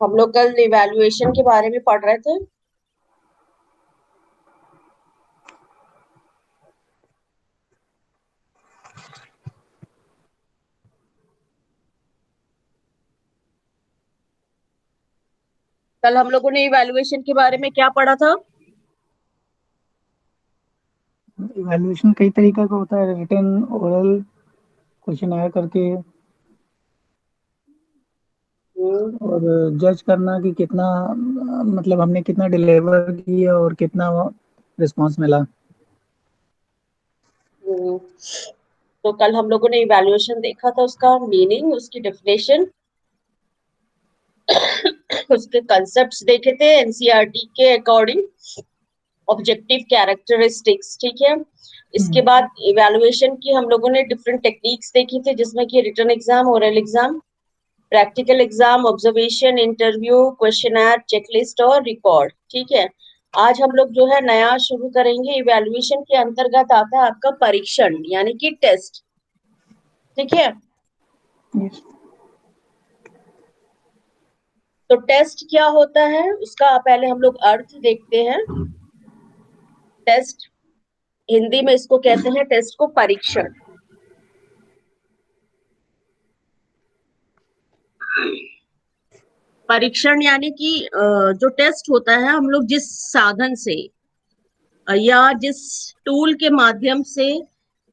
हम लोग कल इवैल्यूएशन के बारे में पढ़ रहे थे। कल हम लोगों ने इवैल्यूएशन के बारे में क्या पढ़ा था? इवैल्यूएशन कई तरीका का होता है, रिटन, ओरल, क्वेश्चन करके, हम्म, और जज करना कि कितना मतलब हमने कितना डिलीवर किया और कितना रिस्पांस मिला। हम्म। तो कल हम लोगों ने इवैल्यूएशन देखा था, उसका मीनिंग, उसकी डेफिनेशन, उसके कंसेप्ट्स देखे थे एनसीईआरटी के अकॉर्डिंग, ऑब्जेक्टिव कैरेक्टरिस्टिक्स। ठीक है। इसके हम्म, बाद इवैल्यूएशन की हम लोगों ने डिफरेंट टेक्निक्स देखी थी, जिसमें कि written exam, oral exam, practical exam, observation, interview, questionnaire, checklist और रिकॉर्ड। ठीक है। आज हम लोग जो है नया शुरू करेंगे। इवैल्यूएशन के अंतर्गत आता है आपका परीक्षण, यानी कि टेस्ट। ठीक है। yes। तो टेस्ट क्या होता है उसका पहले हम लोग अर्थ देखते हैं। टेस्ट, हिंदी में इसको कहते हैं, टेस्ट को परीक्षण। परीक्षण यानी कि जो टेस्ट होता है, हम लोग जिस साधन से या जिस टूल के माध्यम से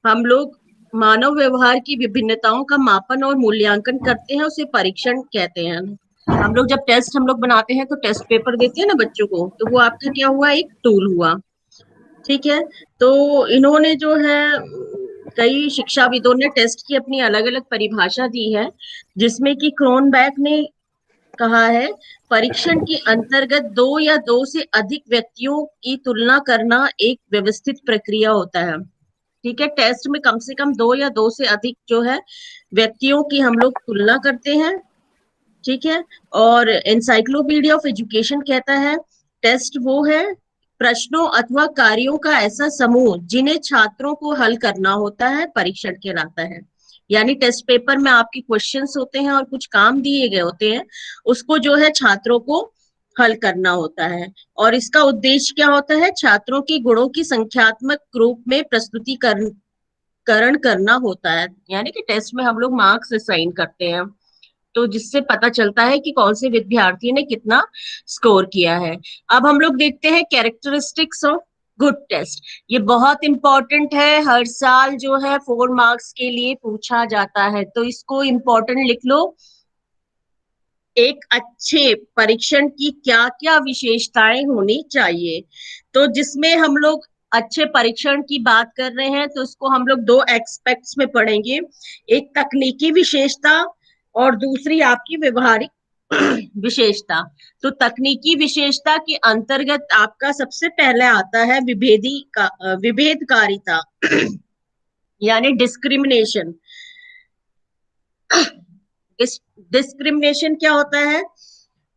हम लोग मानव व्यवहार की विभिन्नताओं का मापन और मूल्यांकन करते हैं, उसे परीक्षण कहते हैं। हम लोग जब टेस्ट हम लोग बनाते हैं तो टेस्ट पेपर देते हैं ना बच्चों को, तो वो आपका क्या हुआ, एक टूल हुआ। ठीक है। तो इन्होंने जो है कई शिक्षाविदों ने टेस्ट की अपनी अलग अलग परिभाषा दी है, जिसमें कि क्रोनबैक ने कहा है, परीक्षण के अंतर्गत दो या दो से अधिक व्यक्तियों की तुलना करना एक व्यवस्थित प्रक्रिया होता है। ठीक है। टेस्ट में कम से कम दो या दो से अधिक जो है व्यक्तियों की हम लोग तुलना करते हैं। ठीक है। और एनसाइक्लोपीडिया ऑफ एजुकेशन कहता है, टेस्ट वो है प्रश्नों अथवा कार्यों का ऐसा समूह जिन्हें छात्रों को हल करना होता है, परीक्षण कहलाता है। यानी टेस्ट पेपर में आपके क्वेश्चंस होते हैं और कुछ काम दिए गए होते हैं, उसको जो है छात्रों को हल करना होता है। और इसका उद्देश्य क्या होता है, छात्रों के गुणों की संख्यात्मक रूप में प्रस्तुतिकरण करण करना होता है। यानी कि टेस्ट में हम लोग मार्क्स असाइन करते हैं, तो जिससे पता चलता है कि कौन से विद्यार्थी ने कितना स्कोर किया है। अब हम लोग देखते हैं कैरेक्टरिस्टिक्स ऑफ गुड टेस्ट। ये बहुत इंपॉर्टेंट है, हर साल जो है 4 मार्क्स के लिए पूछा जाता है, तो इसको इंपॉर्टेंट लिख लो। एक अच्छे परीक्षण की क्या क्या विशेषताएं होनी चाहिए, तो जिसमें हम लोग अच्छे परीक्षण की बात कर रहे हैं तो इसको हम लोग दो एक्सपेक्ट्स में पढ़ेंगे। एक तकनीकी विशेषता और दूसरी आपकी व्यवहारिक विशेषता। तो तकनीकी विशेषता के अंतर्गत आपका सबसे पहले आता है विभेदकारिता यानी डिस्क्रिमिनेशन। डिस्क्रिमिनेशन क्या होता है,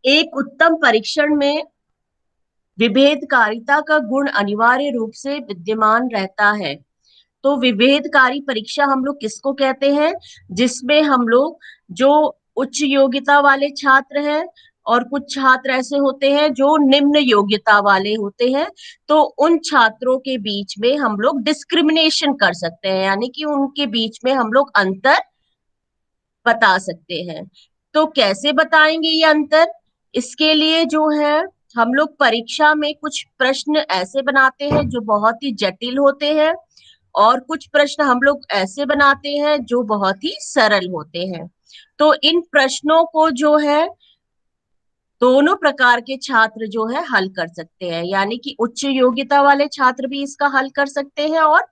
एक उत्तम परीक्षण में विभेदकारिता का गुण अनिवार्य रूप से विद्यमान रहता है। तो विभेदकारी परीक्षा हम लोग किसको कहते हैं, जिसमें हम लोग जो उच्च योग्यता वाले छात्र हैं और कुछ छात्र ऐसे होते हैं जो निम्न योग्यता वाले होते हैं, तो उन छात्रों के बीच में हम लोग डिस्क्रिमिनेशन कर सकते हैं, यानी कि उनके बीच में हम लोग अंतर बता सकते हैं। तो कैसे बताएंगे ये अंतर, इसके लिए जो है हम लोग परीक्षा में कुछ प्रश्न ऐसे बनाते हैं जो बहुत ही जटिल होते हैं, और कुछ प्रश्न हम लोग ऐसे बनाते हैं जो बहुत ही सरल होते हैं। तो इन प्रश्नों को जो है दोनों प्रकार के छात्र जो है हल कर सकते हैं, यानी कि उच्च योग्यता वाले छात्र भी इसका हल कर सकते हैं और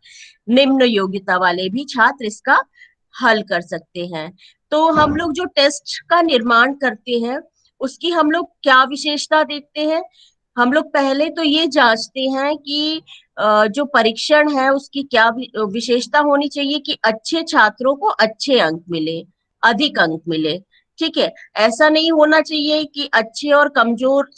निम्न योग्यता वाले भी छात्र इसका हल कर सकते हैं। तो हम लोग जो टेस्ट का निर्माण करते हैं उसकी हम लोग क्या विशेषता देखते हैं, हम लोग पहले तो ये जांचते हैं कि जो परीक्षण है उसकी क्या विशेषता होनी चाहिए कि अच्छे छात्रों को अच्छे अंक मिले, अधिक अंक मिले। ठीक है। ऐसा नहीं होना चाहिए कि अच्छे और कमजोर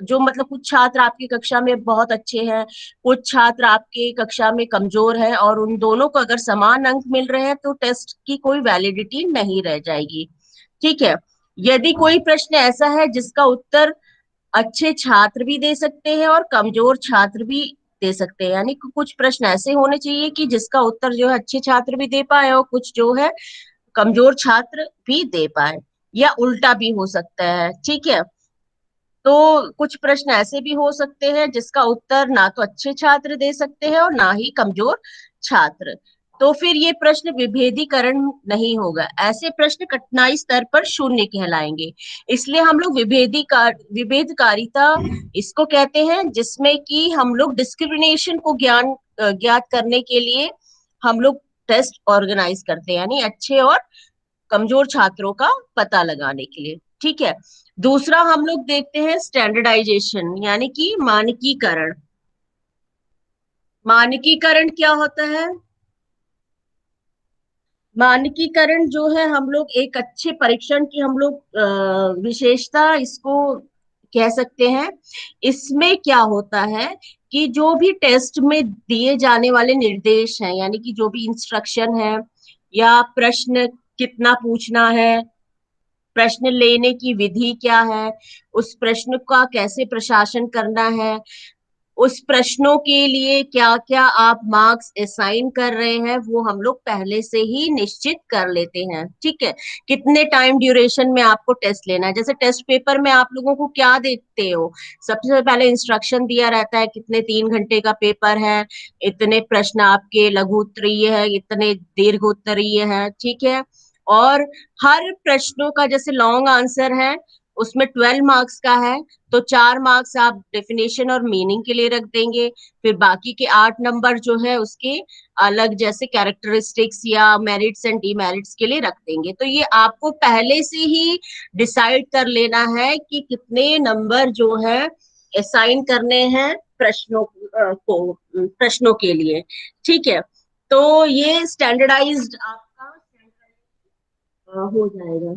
जो मतलब कुछ छात्र आपकी कक्षा में बहुत अच्छे हैं, कुछ छात्र आपके कक्षा में कमजोर है, और उन दोनों को अगर समान अंक मिल रहे हैं तो टेस्ट की कोई वैलिडिटी नहीं रह जाएगी। ठीक है। यदि कोई प्रश्न ऐसा है जिसका उत्तर अच्छे छात्र भी दे सकते हैं और कमजोर छात्र भी दे सकते हैं, यानी कि कुछ प्रश्न ऐसे होने चाहिए कि जिसका उत्तर जो है अच्छे छात्र भी दे पाए और कुछ जो है कमजोर छात्र भी दे पाए, या उल्टा भी हो सकता है। ठीक है, तो कुछ प्रश्न ऐसे भी हो सकते हैं जिसका उत्तर ना तो अच्छे छात्र दे सकते हैं और ना ही कमजोर छात्र। तो फिर ये प्रश्न विभेदीकरण नहीं होगा, ऐसे प्रश्न कठिनाई स्तर पर शून्य कहलाएंगे। इसलिए हम लोग विभेदकारिता इसको कहते हैं, जिसमें कि हम लोग डिस्क्रिमिनेशन को ज्ञात करने के लिए हम लोग टेस्ट ऑर्गेनाइज करते हैं, यानी अच्छे और कमजोर छात्रों का पता लगाने के लिए। ठीक है, दूसरा हम लोग देखते हैं स्टैंडर्डाइजेशन, यानी कि मानकीकरण। मानकीकरण क्या होता है? मानकीकरण जो है, हम लोग एक अच्छे परीक्षण की हम लोग विशेषता इसको कह सकते हैं। इसमें क्या होता है कि जो भी टेस्ट में दिए जाने वाले निर्देश हैं, यानी कि जो भी इंस्ट्रक्शन है या प्रश्न कितना पूछना है, प्रश्न लेने की विधि क्या है, उस प्रश्न का कैसे प्रशासन करना है, उस प्रश्नों के लिए क्या क्या आप मार्क्स असाइन कर रहे हैं, वो हम लोग पहले से ही निश्चित कर लेते हैं। ठीक है, कितने टाइम ड्यूरेशन में आपको टेस्ट लेना है। जैसे टेस्ट पेपर में आप लोगों को क्या देखते हो, सबसे पहले इंस्ट्रक्शन दिया रहता है कितने 3 घंटे का पेपर है, इतने प्रश्न आपके लघु उत्तरीय है, इतने दीर्घ उत्तरीय है। ठीक है, और हर प्रश्नों का जैसे लॉन्ग आंसर है उसमें 12 मार्क्स का है, तो 4 मार्क्स आप डेफिनेशन और मीनिंग के लिए रख देंगे। फिर बाकी के 8 नंबर जो है उसके अलग जैसे कैरेक्टरिस्टिक्स या मेरिट्स एंड डीमेरिट्स के लिए रख देंगे। तो ये आपको पहले से ही डिसाइड कर लेना है कि कितने नंबर जो है असाइन करने हैं प्रश्नों के लिए। ठीक है, तो ये स्टैंडर्डाइज्ड आपका हो जाएगा।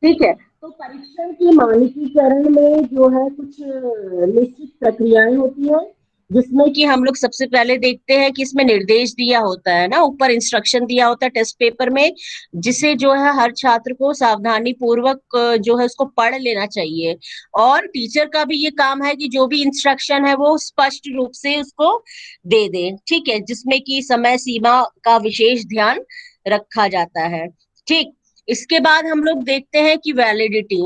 ठीक है, तो परीक्षण के मानकीकरण में जो है कुछ निश्चित प्रक्रियाएं होती हैं, जिसमें कि हम लोग सबसे पहले देखते हैं कि इसमें निर्देश दिया होता है ना, ऊपर इंस्ट्रक्शन दिया होता है टेस्ट पेपर में, जिसे जो है हर छात्र को सावधानी पूर्वक जो है उसको पढ़ लेना चाहिए। और टीचर का भी ये काम है कि जो भी इंस्ट्रक्शन है वो स्पष्ट रूप से उसको दे दे। ठीक है, जिसमें कि समय सीमा का विशेष ध्यान रखा जाता है। ठीक, इसके बाद हम लोग देखते हैं कि वैलिडिटी।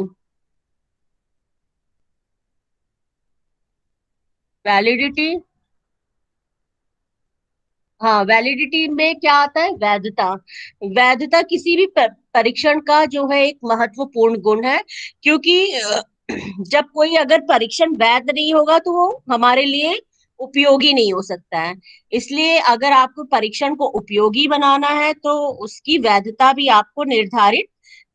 वैलिडिटी, हाँ, वैलिडिटी में क्या आता है? वैधता। वैधता किसी भी परीक्षण का जो है एक महत्वपूर्ण गुण है, क्योंकि जब कोई अगर परीक्षण वैध नहीं होगा तो वो हमारे लिए उपयोगी नहीं हो सकता है। इसलिए अगर आपको परीक्षण को उपयोगी बनाना है तो उसकी वैधता भी आपको निर्धारित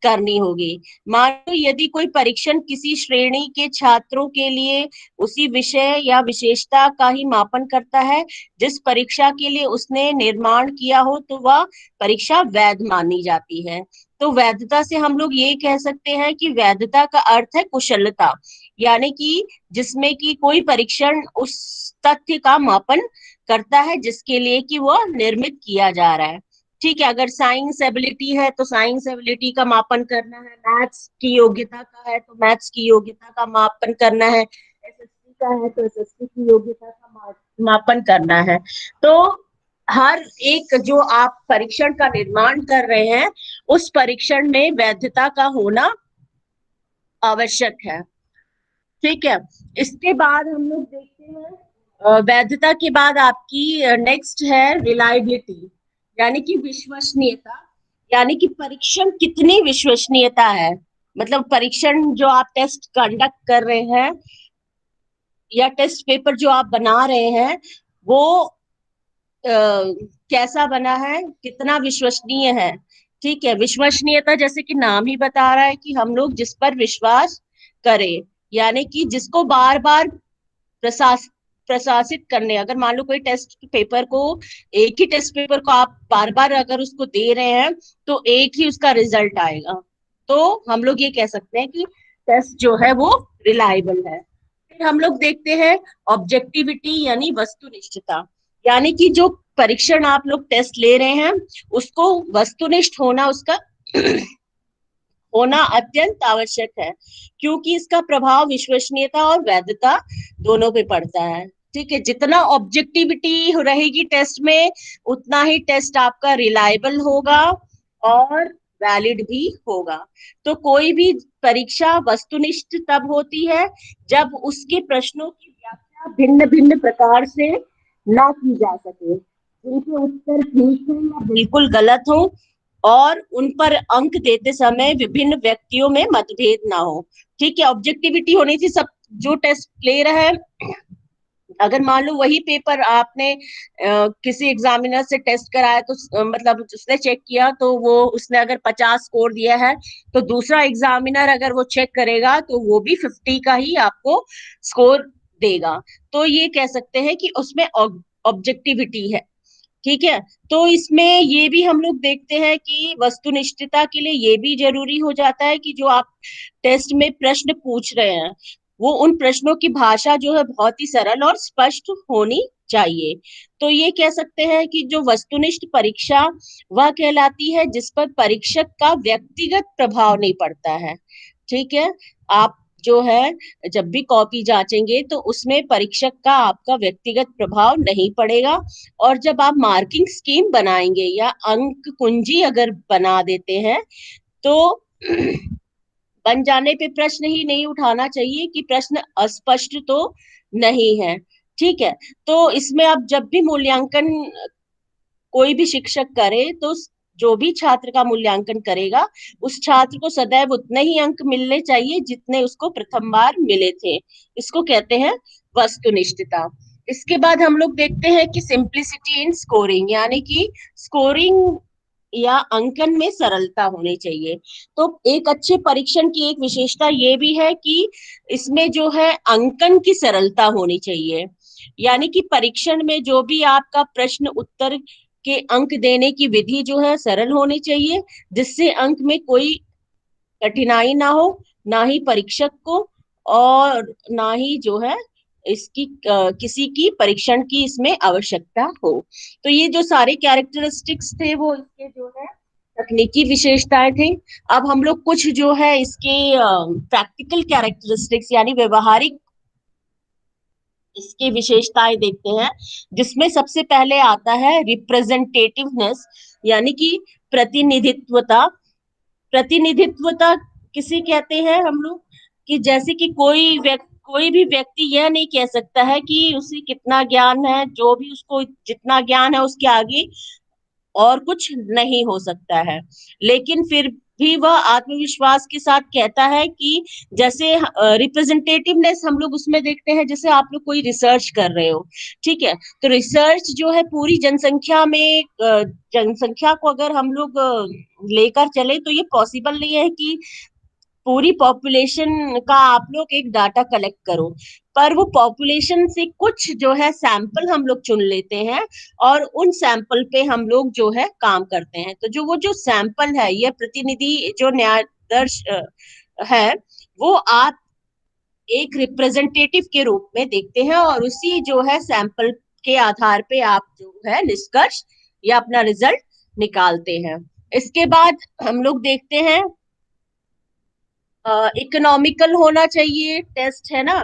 करनी होगी। मान लो यदि कोई परीक्षण किसी श्रेणी के छात्रों के लिए उसी विषय या विशेषता का ही मापन करता है जिस परीक्षा के लिए उसने निर्माण किया हो, तो वह परीक्षा वैध मानी जाती है। तो वैधता से हम लोग ये कह सकते हैं कि वैधता का अर्थ है कुशलता, यानी कि जिसमें कि कोई परीक्षण उस तथ्य का मापन करता है जिसके लिए कि वह निर्मित किया जा रहा है। ठीक है, अगर साइंस एबिलिटी है तो साइंस एबिलिटी का मापन करना है, मैथ्स की योग्यता का है तो मैथ्स की योग्यता का मापन करना है, एसएससी का है तो एसएससी की योग्यता का मापन करना है। तो हर एक जो आप परीक्षण का निर्माण कर रहे हैं उस परीक्षण में वैधता का होना आवश्यक है। ठीक है, इसके बाद हम लोग देखते हैं वैधता के बाद आपकी नेक्स्ट है रिलायबिलिटी, यानी कि विश्वसनीयता। यानी कि परीक्षण कितनी विश्वसनीयता है, मतलब परीक्षण जो आप टेस्ट कंडक्ट कर रहे हैं या टेस्ट पेपर जो आप बना रहे हैं वो कैसा बना है, कितना विश्वसनीय है। ठीक है, विश्वसनीयता जैसे कि नाम ही बता रहा है कि हम लोग जिस पर विश्वास करें, यानी कि जिसको बार बार प्रशासित करने, अगर मान लो कोई टेस्ट पेपर को, एक ही टेस्ट पेपर को आप बार बार अगर उसको दे रहे हैं तो एक ही उसका रिजल्ट आएगा, तो हम लोग ये कह सकते हैं कि टेस्ट जो है वो रिलायबल है। फिर हम लोग देखते हैं ऑब्जेक्टिविटी, यानी वस्तुनिष्ठता, यानी कि जो परीक्षण आप लोग टेस्ट ले रहे हैं उसको वस्तुनिष्ठ होना उसका होना अत्यंत आवश्यक है, क्योंकि इसका प्रभाव विश्वसनीयता और वैधता दोनों पे पड़ता है। ठीक है, जितना ऑब्जेक्टिविटी रहेगी टेस्ट में, उतना ही टेस्ट आपका रिलायबल होगा और वैलिड भी होगा। तो कोई भी परीक्षा वस्तुनिष्ठ तब होती है जब उसके प्रश्नों की व्याख्या भिन्न भिन्न प्रकार से ना की जा सके, जिनके उत्तर ठीक है या बिल्कुल गलत हो, और उन पर अंक देते समय विभिन्न व्यक्तियों में मतभेद ना हो। ठीक है, ऑब्जेक्टिविटी होनी चाहिए। सब जो टेस्ट ले रहा है, अगर मान लो वही पेपर आपने किसी एग्जामिनर से टेस्ट कराया, तो मतलब उसने चेक किया, तो वो उसने अगर 50 स्कोर दिया है, तो दूसरा एग्जामिनर अगर वो चेक करेगा तो वो भी 50 का ही आपको स्कोर देगा। तो ये कह सकते हैं कि उसमें ऑब्जेक्टिविटी है। ठीक है, तो इसमें ये भी हम लोग देखते हैं कि वस्तुनिष्ठता के लिए ये भी जरूरी हो जाता है कि जो आप टेस्ट में प्रश्न पूछ रहे हैं, वो उन प्रश्नों की भाषा जो है बहुत ही सरल और स्पष्ट होनी चाहिए। तो ये कह सकते हैं कि जो वस्तुनिष्ठ परीक्षा वह कहलाती है जिस पर परीक्षक का व्यक्तिगत प्रभाव नहीं पड़ता है। ठीक है, आप जो है जब भी कॉपी जांचेंगे तो उसमें परीक्षक का आपका व्यक्तिगत प्रभाव नहीं पड़ेगा। और जब आप मार्किंग स्कीम बनाएंगे या अंक कुंजी अगर बना देते हैं, तो बन जाने पे प्रश्न ही नहीं उठाना चाहिए कि प्रश्न अस्पष्ट तो नहीं है। ठीक है, तो इसमें आप जब भी मूल्यांकन कोई भी शिक्षक करे, तो जो भी छात्र का मूल्यांकन करेगा, उस छात्र को सदैव उतने ही अंक मिलने चाहिए जितने उसको प्रथम बार मिले थे। इसको कहते हैं वस्तुनिष्ठता। इसके बाद हम लोग देखते हैं कि सिंप्लिसिटी इन स्कोरिंग, यानी कि स्कोरिंग या अंकन में सरलता होनी चाहिए। तो एक अच्छे परीक्षण की एक विशेषता ये भी है कि इसमें जो है अंकन की सरलता होनी चाहिए। यानी कि परीक्षण में जो भी आपका प्रश्न उत्तर के अंक देने की विधि जो है सरल होनी चाहिए, जिससे अंक में कोई कठिनाई ना हो, ना ही परीक्षक को और ना ही जो है इसकी किसी की परीक्षण की इसमें आवश्यकता हो। तो ये जो सारे कैरेक्टरिस्टिक्स थे वो इसके जो है तकनीकी विशेषताएं थे। अब हम लोग कुछ जो है इसके प्रैक्टिकल कैरेक्टरिस्टिक्स यानी व्यवहारिक इसकी विशेषताएं देखते हैं, जिसमें सबसे पहले आता है रिप्रेजेंटेटिवनेस, यानी कि प्रतिनिधित्वता। प्रतिनिधित्वता किसे कहते हैं हम लोग, कि जैसे कि कोई भी व्यक्ति यह नहीं कह सकता है कि उसे कितना ज्ञान है, जो भी उसको जितना ज्ञान है उसके आगे और कुछ नहीं हो सकता है। लेकिन फिर भी वह आत्मविश्वास के साथ कहता है कि जैसे रिप्रेजेंटेटिवनेस हम लोग उसमें देखते हैं, जैसे आप लोग कोई रिसर्च कर रहे हो। ठीक है, तो रिसर्च जो है पूरी जनसंख्या में जनसंख्या को अगर हम लोग लेकर चले, तो ये पॉसिबल नहीं है कि पूरी पॉपुलेशन का आप लोग एक डाटा कलेक्ट करो। पर वो पॉपुलेशन से कुछ जो है सैंपल हम लोग चुन लेते हैं, और उन सैंपल पे हम लोग जो है काम करते हैं। तो जो वो जो सैंपल है, यह प्रतिनिधि जो न्यायाधीश है, वो आप एक रिप्रेजेंटेटिव के रूप में देखते हैं, और उसी जो है सैंपल के आधार पे आप जो है निष्कर्ष या अपना रिजल्ट निकालते हैं। इसके बाद हम लोग देखते हैं इकोनॉमिकल होना चाहिए टेस्ट, है ना।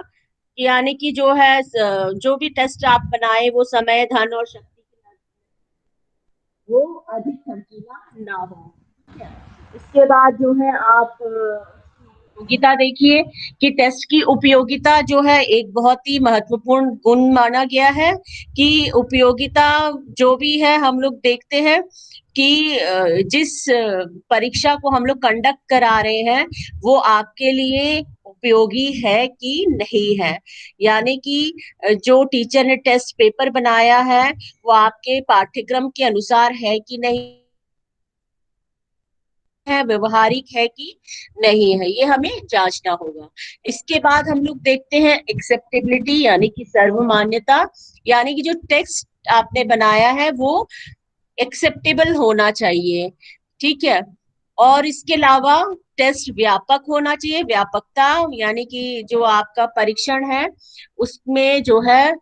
यानी कि जो है जो भी टेस्ट आप बनाए वो समय, धन और शक्ति के वो अधिक खर्चीला ना हो। ठीक है, इसके बाद जो है आप उपयोगिता देखिए कि टेस्ट की उपयोगिता जो है एक बहुत ही महत्वपूर्ण गुण माना गया है। कि उपयोगिता जो भी है हम लोग देखते हैं कि जिस परीक्षा को हम लोग कंडक्ट करा रहे हैं, वो आपके लिए उपयोगी है कि नहीं है। यानी कि जो टीचर ने टेस्ट पेपर बनाया है, वो आपके पाठ्यक्रम के अनुसार है कि नहीं है, व्यवहारिक है कि नहीं है, ये हमें जांचना होगा। इसके बाद हम लोग देखते हैं एक्सेप्टेबिलिटी, यानी कि सर्वमान्यता। यानी कि जो टेक्स्ट आपने बनाया है वो एक्सेप्टेबल होना चाहिए। ठीक है, और इसके अलावा टेस्ट व्यापक होना चाहिए। व्यापकता यानी कि जो आपका परीक्षण है उसमें जो है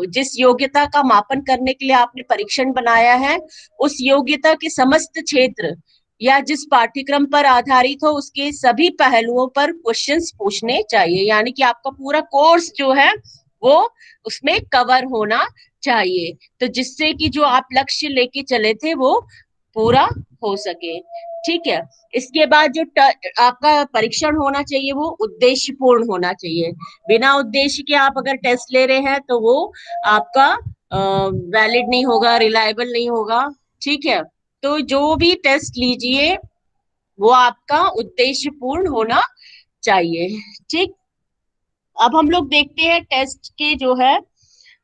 जिस योग्यता का मापन करने के लिए आपने परीक्षण बनाया है, उस योग्यता के समस्त क्षेत्र या जिस पाठ्यक्रम पर आधारित हो उसके सभी पहलुओं पर क्वेश्चंस पूछने चाहिए, यानी कि आपका पूरा कोर्स जो है वो उसमें कवर होना चाहिए, तो जिससे कि जो आप लक्ष्य लेके चले थे वो पूरा हो सके। ठीक है। इसके बाद जो आपका परीक्षण होना चाहिए वो उद्देश्यपूर्ण होना चाहिए। बिना उद्देश्य के आप अगर टेस्ट ले रहे हैं तो वो आपका वैलिड नहीं होगा, रिलायबल नहीं होगा। ठीक है। तो जो भी टेस्ट लीजिए वो आपका उद्देश्यपूर्ण होना चाहिए। ठीक। अब हम लोग देखते हैं टेस्ट के जो है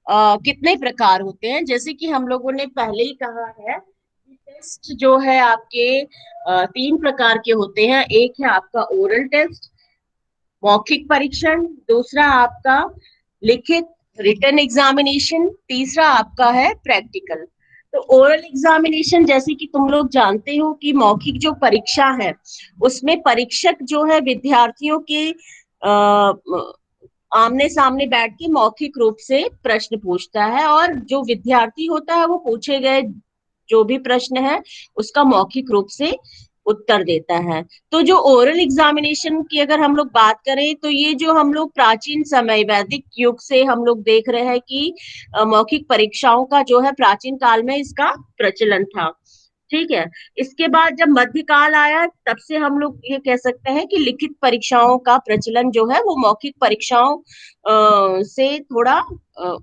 कितने प्रकार होते हैं। जैसे कि हम लोगों ने पहले ही कहा है कि टेस्ट जो है आपके तीन प्रकार के होते हैं। एक है आपका ओरल टेस्ट, मौखिक परीक्षण, दूसरा आपका लिखित रिटन एग्जामिनेशन, तीसरा आपका है प्रैक्टिकल। तो ओरल एग्जामिनेशन जैसे कि तुम लोग जानते हो कि मौखिक जो परीक्षा है उसमें परीक्षक जो है विद्यार्थियों के आमने सामने बैठ के मौखिक रूप से प्रश्न पूछता है, और जो विद्यार्थी होता है वो पूछे गए जो भी प्रश्न है उसका मौखिक रूप से उत्तर देता है। तो जो ओरल एग्जामिनेशन की अगर हम लोग बात करें तो ये जो हम लोग प्राचीन समय वैदिक युग से हम लोग देख रहे हैं कि मौखिक परीक्षाओं का जो है प्राचीन काल में इसका प्रचलन था। ठीक है। इसके बाद जब मध्यकाल आया तब से हम लोग ये कह सकते हैं कि लिखित परीक्षाओं का प्रचलन जो है वो मौखिक परीक्षाओं से थोड़ा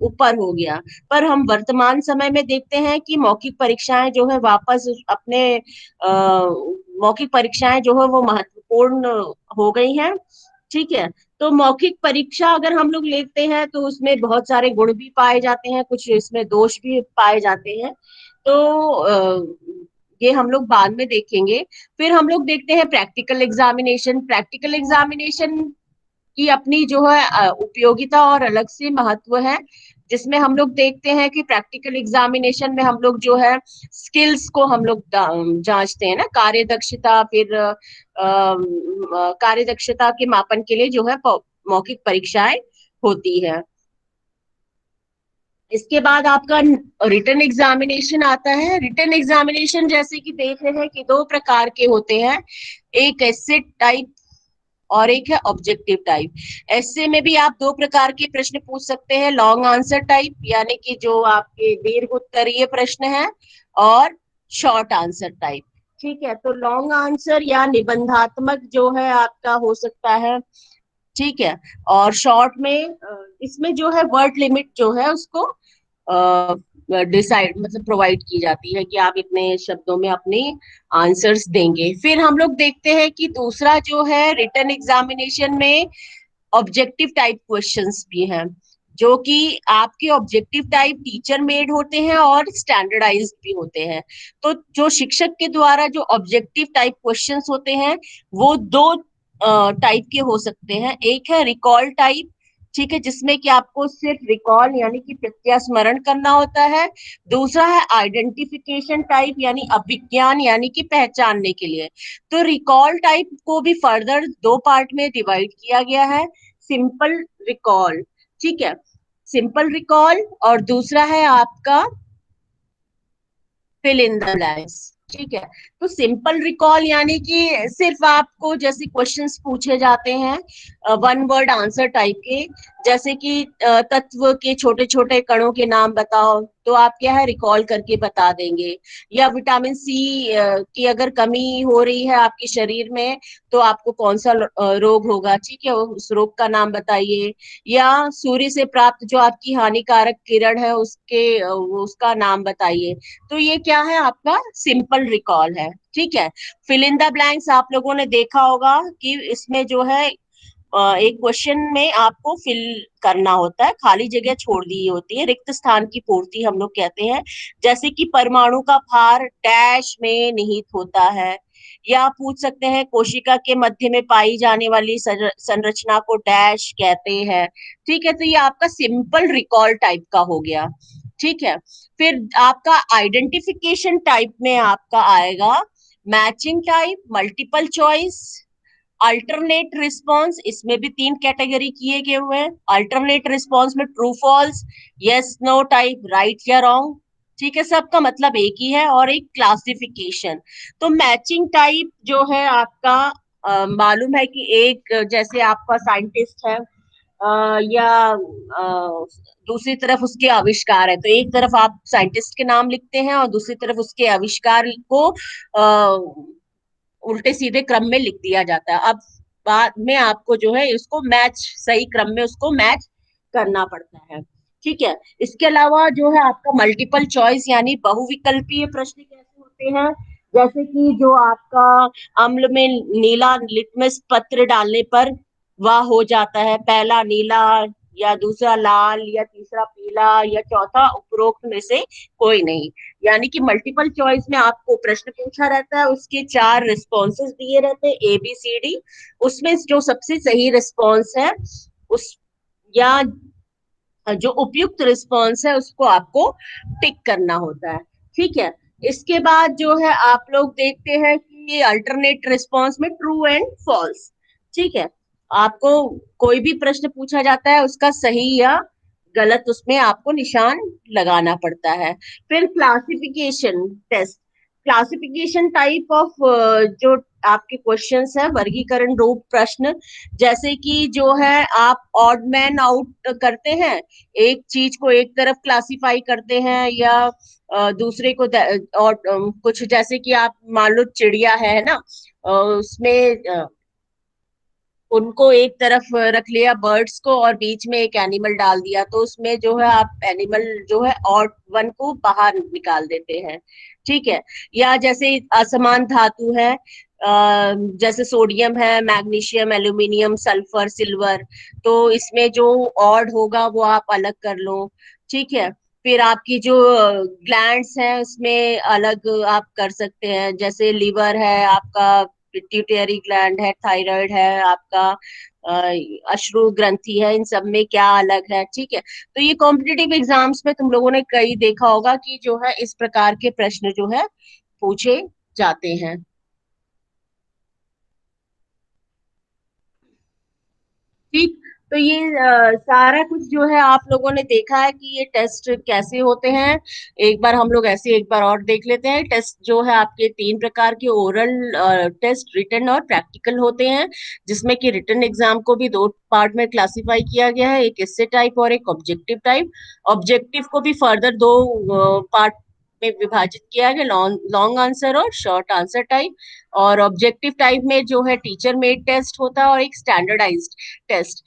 ऊपर हो गया। पर हम वर्तमान समय में देखते हैं कि मौखिक परीक्षाएं जो है वापस अपने मौखिक परीक्षाएं जो है वो महत्वपूर्ण हो गई हैं। ठीक है। तो मौखिक परीक्षा अगर हम लोग लेते हैं तो उसमें बहुत सारे गुण भी पाए जाते हैं, कुछ इसमें दोष भी पाए जाते हैं। तो ये हम लोग बाद में देखेंगे। फिर हम लोग देखते हैं प्रैक्टिकल एग्जामिनेशन। प्रैक्टिकल एग्जामिनेशन की अपनी जो है उपयोगिता और अलग से महत्व है, जिसमें हम लोग देखते हैं कि प्रैक्टिकल एग्जामिनेशन में हम लोग जो है स्किल्स को हम लोग जांचते हैं ना, कार्य दक्षता। फिर कार्य दक्षता के मापन के लिए जो है मौखिक परीक्षाएं होती है। इसके बाद आपका रिटन एग्जामिनेशन आता है। रिटन एग्जामिनेशन जैसे कि देख रहे हैं कि दो प्रकार के होते हैं, एक एसे टाइप और एक है ऑब्जेक्टिव टाइप। ऐसे में भी आप दो प्रकार के प्रश्न पूछ सकते हैं, लॉन्ग आंसर टाइप यानी कि जो आपके दीर्घ उत्तरीय प्रश्न है, और शॉर्ट आंसर टाइप। ठीक है। तो लॉन्ग आंसर या निबंधात्मक जो है आपका हो सकता है। ठीक है। और शॉर्ट में इसमें जो है वर्ड लिमिट जो है उसको डिसाइड मतलब प्रोवाइड की जाती है कि आप इतने शब्दों में अपने आंसर्स देंगे। फिर हम लोग देखते हैं कि दूसरा जो है रिटन एग्जामिनेशन में ऑब्जेक्टिव टाइप क्वेश्चंस भी हैं, जो कि आपके ऑब्जेक्टिव टाइप टीचर मेड होते हैं और स्टैंडर्डाइज्ड भी होते हैं। तो जो शिक्षक के द्वारा जो ऑब्जेक्टिव टाइप क्वेश्चंस होते हैं वो दो टाइप के हो सकते हैं। एक है रिकॉल टाइप, ठीक है, जिसमें कि आपको सिर्फ रिकॉल यानी कि प्रत्यास्मरण करना होता है। दूसरा है आइडेंटिफिकेशन टाइप यानी अभिज्ञान यानी कि पहचानने के लिए। तो रिकॉल टाइप को भी फर्दर दो पार्ट में डिवाइड किया गया है, सिंपल रिकॉल। ठीक है। सिंपल रिकॉल और दूसरा है आपका फिल इन द ब्लैंक्स। ठीक है। तो सिंपल रिकॉल यानी कि सिर्फ आपको जैसे क्वेश्चंस पूछे जाते हैं वन वर्ड आंसर टाइप के, जैसे कि तत्व के छोटे छोटे कणों के नाम बताओ, तो आप क्या है रिकॉल करके बता देंगे। या विटामिन सी की अगर कमी हो रही है आपके शरीर में तो आपको कौन सा रोग होगा, ठीक है, उस रोग का नाम बताइए। या सूर्य से प्राप्त जो आपकी हानिकारक किरण है उसका नाम बताइए। तो ये क्या है आपका सिंपल रिकॉल है। ठीक है। फिल इन द ब्लैंक्स आप लोगों ने देखा होगा कि इसमें जो है एक क्वेश्चन में आपको फिल करना होता है, खाली जगह छोड़ दी होती है, रिक्त स्थान की पूर्ति हम लोग कहते हैं। जैसे कि परमाणु का भार डैश में निहित होता है, या पूछ सकते हैं कोशिका के मध्य में पाई जाने वाली संरचना को डैश कहते हैं। ठीक है। तो ये आपका सिंपल रिकॉल टाइप का हो गया। ठीक है। फिर आपका आइडेंटिफिकेशन टाइप में आपका आएगा matching type, multiple choice, alternate response. इसमें भी तीन कैटेगरी किए गए हुए हैं। अल्टरनेट रिस्पॉन्स में true false, yes no type, right या रॉन्ग। ठीक है, सबका मतलब एक ही है, और एक क्लासिफिकेशन। तो मैचिंग टाइप जो है आपका, मालूम है कि एक जैसे आपका साइंटिस्ट है, या दूसरी तरफ उसके आविष्कार है, तो एक तरफ आप साइंटिस्ट के नाम लिखते हैं और दूसरी तरफ उसके आविष्कार को उल्टे सीधे क्रम में लिख दिया जाता है। अब बाद में आपको जो है इसको मैच, सही क्रम में उसको मैच करना पड़ता है। ठीक है, इसके अलावा जो है आपका मल्टीपल चॉइस यानी बहुविकल्पीय प्रश्न कैसे होते हैं, जैसे कि जो आपका अम्ल में नीला लिटमस पत्र डालने पर वह हो जाता है, पहला नीला, या दूसरा लाल, या तीसरा पीला, या चौथा उपरोक्त में से कोई नहीं। यानी कि मल्टीपल चॉइस में आपको प्रश्न पूछा रहता है, उसके 4 रिस्पॉन्सेज दिए रहते हैं, ABCD। उसमें जो सबसे सही रिस्पॉन्स है उस, या जो उपयुक्त रिस्पॉन्स है उसको आपको टिक करना होता है। ठीक है, इसके बाद जो है आप लोग देखते हैं कि अल्टरनेट रिस्पॉन्स में ट्रू एंड फॉल्स। ठीक है, आपको कोई भी प्रश्न पूछा जाता है उसका सही या गलत उसमें आपको निशान लगाना पड़ता है। फिर classification test, classification type of जो आपके क्वेश्चंस है, वर्गीकरण रूप प्रश्न, जैसे कि जो है आप ऑड मैन आउट करते हैं, एक चीज को एक तरफ क्लासिफाई करते हैं, या दूसरे को और कुछ, जैसे कि आप मान लो चिड़िया है ना, उसमें उनको एक तरफ रख लिया बर्ड्स को और बीच में एक एनिमल डाल दिया, तो उसमें जो है आप एनिमल जो है ऑड वन को बाहर निकाल देते हैं। ठीक है, या जैसे असमान धातु है, जैसे सोडियम है, मैग्नीशियम, एल्यूमिनियम, सल्फर, सिल्वर, तो इसमें जो ऑड होगा वो आप अलग कर लो। ठीक है, फिर आपकी जो ग्लैंड्स हैं उसमें अलग आप कर सकते हैं, जैसे लीवर है आपका, पिट्यूटरी ग्लैंड है, थायराइड है आपका, अश्रु ग्रंथि है, इन सब में क्या अलग है। ठीक है, तो ये कॉम्पिटिटिव एग्जाम्स में तुम लोगों ने कई देखा होगा कि जो है इस प्रकार के प्रश्न जो है पूछे जाते हैं। ठीक, तो ये सारा कुछ जो है आप लोगों ने देखा है कि ये टेस्ट कैसे होते हैं। एक बार हम लोग ऐसे एक बार और देख लेते हैं। टेस्ट जो है आपके 3 प्रकार के, ओरल टेस्ट, रिटन और प्रैक्टिकल होते हैं, जिसमें कि रिटन एग्जाम को भी 2 पार्ट में क्लासिफाई किया गया है, एक एस्से टाइप और एक ऑब्जेक्टिव टाइप। ऑब्जेक्टिव को भी फर्दर 2 पार्ट में विभाजित किया गया, लॉन्ग लॉन्ग आंसर और शॉर्ट आंसर टाइप। और ऑब्जेक्टिव टाइप में जो है टीचर मेड टेस्ट होता है और एक स्टैंडर्डाइज्ड टेस्ट।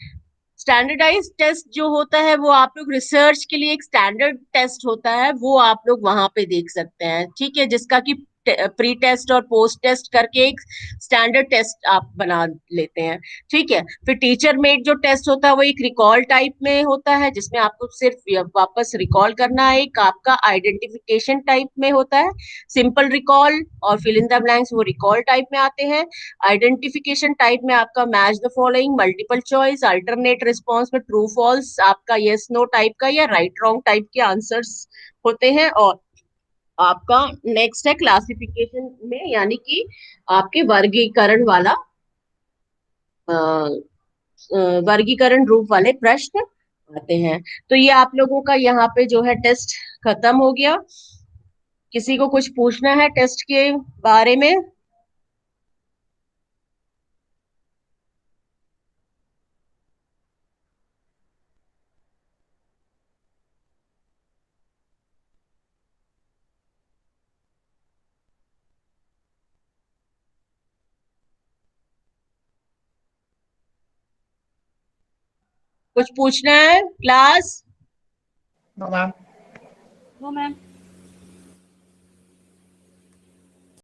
स्टैंडर्डाइज टेस्ट जो होता है वो आप लोग रिसर्च के लिए, एक स्टैंडर्ड टेस्ट होता है वो आप लोग वहां पे देख सकते हैं। ठीक है, जिसका कि प्री टेस्ट और पोस्ट टेस्ट करके एक स्टैंडर्ड टेस्ट आप बना लेते हैं। ठीक है, फिर टीचर मेड जो टेस्ट होता है वो एक रिकॉल टाइप में होता है, जिसमें आपको सिर्फ वापस रिकॉल करना है। एक आपका आइडेंटिफिकेशन टाइप में होता है, सिंपल रिकॉल और फिल इन द ब्लैंक्स वो रिकॉल टाइप में आते हैं। आइडेंटिफिकेशन टाइप में आपका match the following, multiple choice, alternate response में ट्रू फॉल्स, आपका यस नो टाइप का या राइट रॉन्ग टाइप के आंसर्स होते हैं। और आपका नेक्स्ट है क्लासिफिकेशन में, यानी कि आपके वर्गीकरण वाला, वर्गीकरण रूप वाले प्रश्न आते हैं। तो ये आप लोगों का यहाँ पे जो है टेस्ट खत्म हो गया। किसी को कुछ पूछना है टेस्ट के बारे में? कुछ पूछना है class? No ma'am. No ma'am.